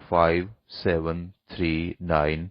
5739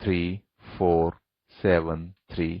3473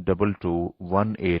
2218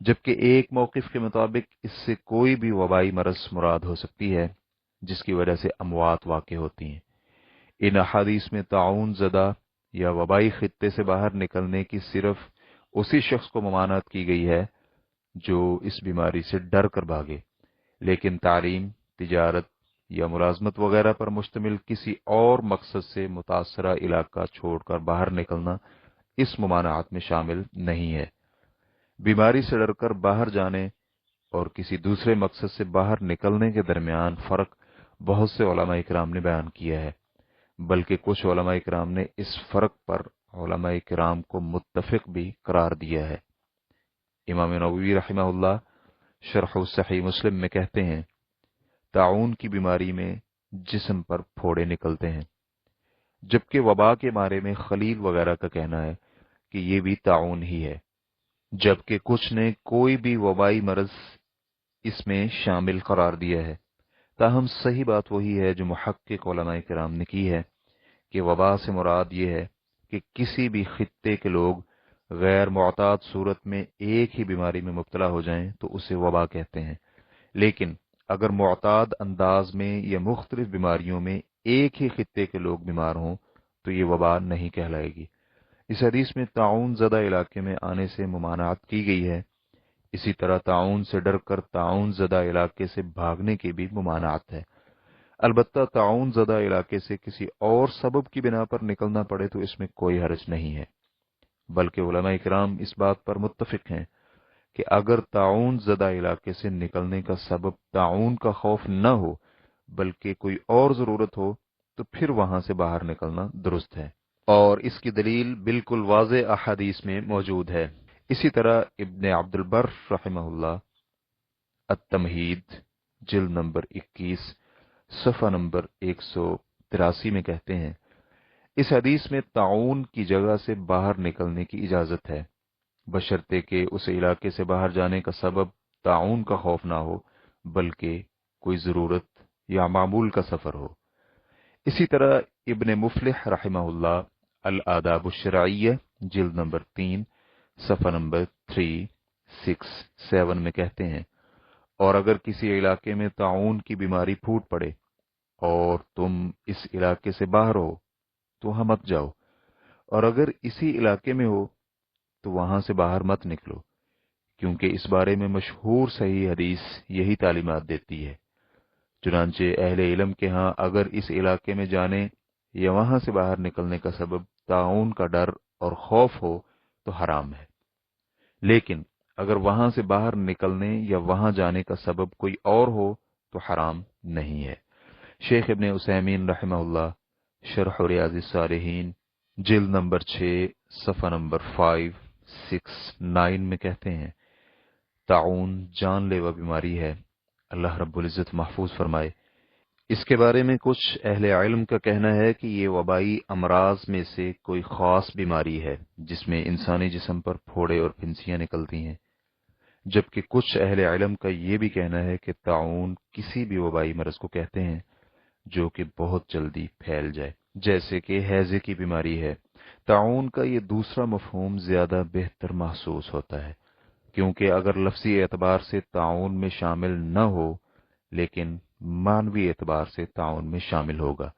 جبکہ ایک موقف کے مطابق اس سے کوئی بھی وبائی مرض مراد ہو سکتی ہے جس کی وجہ سے اموات واقع ہوتی ہیں۔ ان احادیث میں تعاون زدہ یا وبائی خطے سے باہر نکلنے کی صرف اسی شخص کو ممانعت کی گئی ہے جو اس بیماری سے ڈر کر بھاگے، لیکن تعلیم، تجارت یا ملازمت وغیرہ پر مشتمل کسی اور مقصد سے متاثرہ علاقہ چھوڑ کر باہر نکلنا اس ممانعت میں شامل نہیں ہے۔ بیماری سے ڈر کر باہر جانے اور کسی دوسرے مقصد سے باہر نکلنے کے درمیان فرق بہت سے علماء کرام نے بیان کیا ہے، بلکہ کچھ علماء کرام نے اس فرق پر علماء کرام کو متفق بھی قرار دیا ہے۔ امام نووی رحمہ اللہ شرح صحیح مسلم میں کہتے ہیں، طاعون کی بیماری میں جسم پر پھوڑے نکلتے ہیں، جبکہ وبا کے بارے میں خلیل وغیرہ کا کہنا ہے کہ یہ بھی طاعون ہی ہے، جبکہ کچھ نے کوئی بھی وبائی مرض اس میں شامل قرار دیا ہے۔ تاہم صحیح بات وہی ہے جو محقق علماء کرام نے کی ہے کہ وبا سے مراد یہ ہے کہ کسی بھی خطے کے لوگ غیر معتاد صورت میں ایک ہی بیماری میں مبتلا ہو جائیں تو اسے وبا کہتے ہیں، لیکن اگر معتاد انداز میں یا مختلف بیماریوں میں ایک ہی خطے کے لوگ بیمار ہوں تو یہ وبا نہیں کہلائے گی۔ اس حدیث میں طاعون زدہ علاقے میں آنے سے ممانعت کی گئی ہے، اسی طرح طاعون سے ڈر کر طاعون زدہ علاقے سے بھاگنے کی بھی ممانعت ہے۔ البتہ طاعون زدہ علاقے سے کسی اور سبب کی بنا پر نکلنا پڑے تو اس میں کوئی حرج نہیں ہے، بلکہ علماء کرام اس بات پر متفق ہیں کہ اگر طاعون زدہ علاقے سے نکلنے کا سبب طاعون کا خوف نہ ہو بلکہ کوئی اور ضرورت ہو تو پھر وہاں سے باہر نکلنا درست ہے، اور اس کی دلیل بالکل واضح احادیث میں موجود ہے۔ اسی طرح ابن عبد البر رحمہ اللہ التمہید جلد نمبر 21 صفحہ نمبر 183 میں کہتے ہیں، اس حدیث میں طاعون کی جگہ سے باہر نکلنے کی اجازت ہے، بشرطے کہ اس علاقے سے باہر جانے کا سبب طاعون کا خوف نہ ہو بلکہ کوئی ضرورت یا معمول کا سفر ہو۔ اسی طرح ابن مفلح رحمہ اللہ الآداب الشرعیہ جلد نمبر 3 صفحہ نمبر 367 میں کہتے ہیں، اور اگر کسی علاقے میں طاعون کی بیماری پھوٹ پڑے اور تم اس علاقے سے باہر ہو تو وہاں مت جاؤ، اور اگر اسی علاقے میں ہو تو وہاں سے باہر مت نکلو، کیونکہ اس بارے میں مشہور صحیح حدیث یہی تعلیمات دیتی ہے۔ چنانچہ اہل علم کے ہاں اگر اس علاقے میں جانے یا وہاں سے باہر نکلنے کا سبب طاعون کا ڈر اور خوف ہو تو حرام ہے، لیکن اگر وہاں سے باہر نکلنے یا وہاں جانے کا سبب کوئی اور ہو تو حرام نہیں ہے۔ شیخ ابن عثیمین رحمہ اللہ شرح ریاض الصالحین جلد نمبر 6 صفحہ نمبر 569 میں کہتے ہیں، طاعون جان لیوا بیماری ہے، اللہ رب العزت محفوظ فرمائے۔ اس کے بارے میں کچھ اہل علم کا کہنا ہے کہ یہ وبائی امراض میں سے کوئی خاص بیماری ہے جس میں انسانی جسم پر پھوڑے اور پھنسیاں نکلتی ہیں، جبکہ کچھ اہل علم کا یہ بھی کہنا ہے کہ طاعون کسی بھی وبائی مرض کو کہتے ہیں جو کہ بہت جلدی پھیل جائے، جیسے کہ ہیضے کی بیماری ہے۔ طاعون کا یہ دوسرا مفہوم زیادہ بہتر محسوس ہوتا ہے، کیونکہ اگر لفظی اعتبار سے طاعون میں شامل نہ ہو لیکن معنوی اعتبار سے طاعون میں شامل ہوگا۔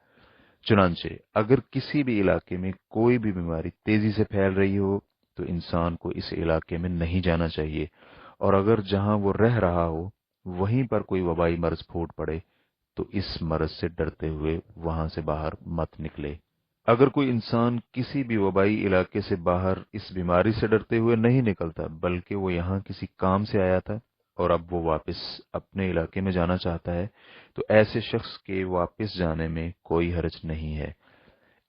چنانچہ اگر کسی بھی علاقے میں کوئی بھی بیماری تیزی سے پھیل رہی ہو تو انسان کو اس علاقے میں نہیں جانا چاہیے، اور اگر جہاں وہ رہ رہا ہو وہیں پر کوئی وبائی مرض پھوٹ پڑے تو اس مرض سے ڈرتے ہوئے وہاں سے باہر مت نکلے۔ اگر کوئی انسان کسی بھی وبائی علاقے سے باہر اس بیماری سے ڈرتے ہوئے نہیں نکلتا بلکہ وہ یہاں کسی کام سے آیا تھا اور اب وہ واپس اپنے علاقے میں جانا چاہتا ہے تو ایسے شخص کے واپس جانے میں کوئی حرج نہیں ہے۔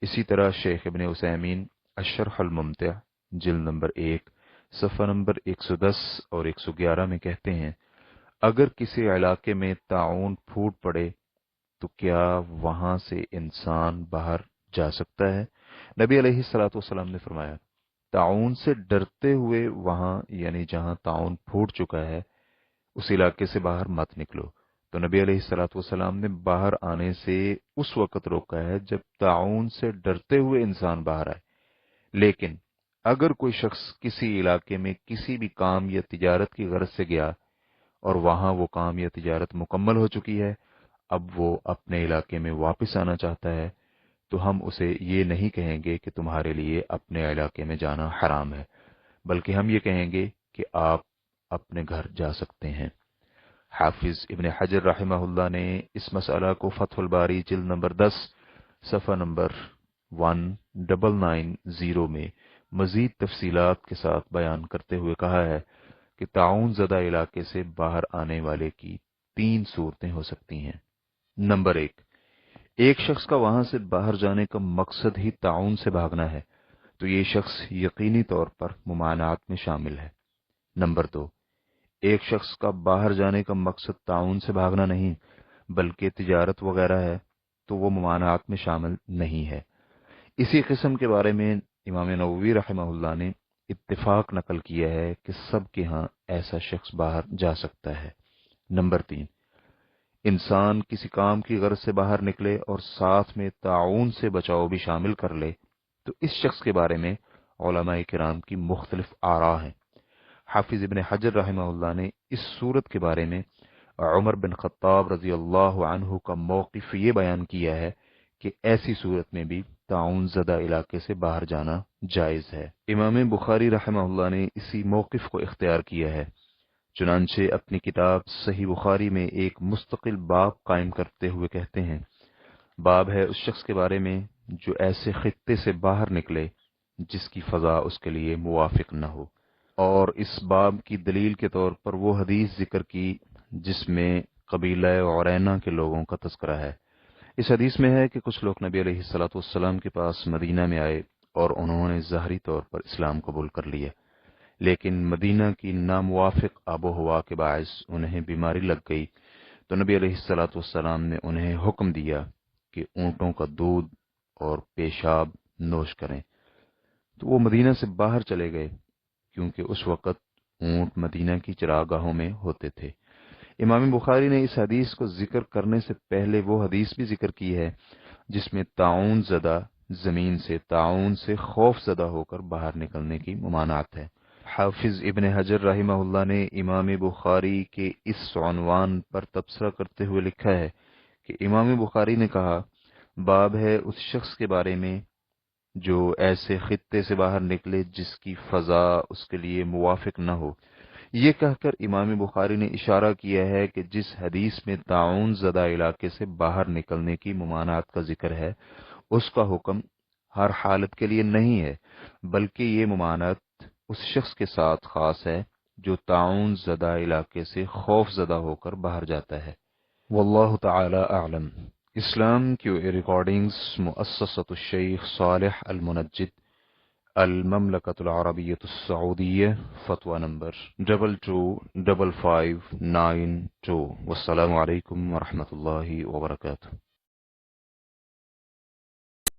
اسی طرح شیخ ابن عثیمین الشرح الممتع جلد نمبر 1 صفحہ نمبر 110 اور 111 میں کہتے ہیں، اگر کسی علاقے میں طاعون پھوٹ پڑے تو کیا وہاں سے انسان باہر جا سکتا ہے؟ نبی علیہ الصلوۃ والسلام نے فرمایا، طاعون سے ڈرتے ہوئے وہاں یعنی جہاں طاعون پھوٹ چکا ہے اس علاقے سے باہر مت نکلو۔ تو نبی علیہ الصلوۃ والسلام نے باہر آنے سے اس وقت روکا ہے جب طاعون سے ڈرتے ہوئے انسان باہر آئے، لیکن اگر کوئی شخص کسی علاقے میں کسی بھی کام یا تجارت کی غرض سے گیا اور وہاں وہ کام یا تجارت مکمل ہو چکی ہے، اب وہ اپنے علاقے میں واپس آنا چاہتا ہے، تو ہم اسے یہ نہیں کہیں گے کہ تمہارے لیے اپنے علاقے میں جانا حرام ہے، بلکہ ہم یہ کہیں گے کہ آپ اپنے گھر جا سکتے ہیں۔ حافظ ابن حجر رحمہ اللہ نے اس مسئلہ کو فتح الباری جلد نمبر 10 صفحہ نمبر 1990 میں مزید تفصیلات کے ساتھ بیان کرتے ہوئے کہا ہے کہ تعاون زدہ علاقے سے باہر آنے والے کی 3 صورتیں ہو سکتی ہیں۔ نمبر 1، ایک شخص کا وہاں سے باہر جانے کا مقصد ہی تعاون سے بھاگنا ہے تو یہ شخص یقینی طور پر ممانعات میں شامل ہے۔ نمبر 2، ایک شخص کا باہر جانے کا مقصد تعاون سے بھاگنا نہیں بلکہ تجارت وغیرہ ہے تو وہ ممانعات میں شامل نہیں ہے۔ اسی قسم کے بارے میں امام نووی رحمہ اللہ نے اتفاق نقل کیا ہے کہ سب کے ہاں ایسا شخص باہر جا سکتا ہے۔ نمبر 3، انسان کسی کام کی غرض سے باہر نکلے اور ساتھ میں تعاون سے بچاؤ بھی شامل کر لے تو اس شخص کے بارے میں علماء کرام کی مختلف آراء ہیں۔ حافظ ابن حجر رحمہ اللہ نے اس صورت کے بارے میں عمر بن خطاب رضی اللہ عنہ کا موقف یہ بیان کیا ہے کہ ایسی صورت میں بھی تعاون زدہ علاقے سے باہر جانا جائز ہے۔ امام بخاری رحمہ اللہ نے اسی موقف کو اختیار کیا ہے، چنانچہ اپنی کتاب صحیح بخاری میں ایک مستقل باب قائم کرتے ہوئے کہتے ہیں، باب ہے اس شخص کے بارے میں جو ایسے خطے سے باہر نکلے جس کی فضا اس کے لیے موافق نہ ہو، اور اس باب کی دلیل کے طور پر وہ حدیث ذکر کی جس میں قبیلہ عرینہ کے لوگوں کا تذکرہ ہے۔ اس حدیث میں ہے کہ کچھ لوگ نبی علیہ الصلوۃ والسلام کے پاس مدینہ میں آئے اور انہوں نے ظاہری طور پر اسلام قبول کر لیا، لیکن مدینہ کی ناموافق آب و ہوا کے باعث انہیں بیماری لگ گئی تو نبی علیہ الصلوۃ والسلام نے انہیں حکم دیا کہ اونٹوں کا دودھ اور پیشاب نوش کریں، تو وہ مدینہ سے باہر چلے گئے کیونکہ اس وقت اونٹ مدینہ کی چراگاہوں میں ہوتے تھے۔ امام بخاری نے اس حدیث کو ذکر کرنے سے پہلے وہ حدیث بھی ذکر کی ہے جس میں تعاون زدہ زمین سے تعاون سے خوف زدہ ہو کر باہر نکلنے کی ممانعت ہے۔ حافظ ابن حجر رحمہ اللہ نے امام بخاری کے اس عنوان پر تبصرہ کرتے ہوئے لکھا ہے کہ امام بخاری نے کہا، باب ہے اس شخص کے بارے میں جو ایسے خطے سے باہر نکلے جس کی فضا اس کے لیے موافق نہ ہو۔ یہ کہہ کر امام بخاری نے اشارہ کیا ہے کہ جس حدیث میں تعاون زدہ علاقے سے باہر نکلنے کی ممانعت کا ذکر ہے اس کا حکم ہر حالت کے لیے نہیں ہے، بلکہ یہ ممانعت اس شخص کے ساتھ خاص ہے جو تعاون زدہ علاقے سے خوف زدہ ہو کر باہر جاتا ہے۔ واللہ تعالی اعلم۔ اسلام کی ریکارڈنگز مؤسسۃ الشیخ صالح المنجد، المملکۃ العربیۃ السعودیہ، فتویٰ نمبر 225592۔ والسلام علیکم ورحمۃ اللہ وبرکاتہ۔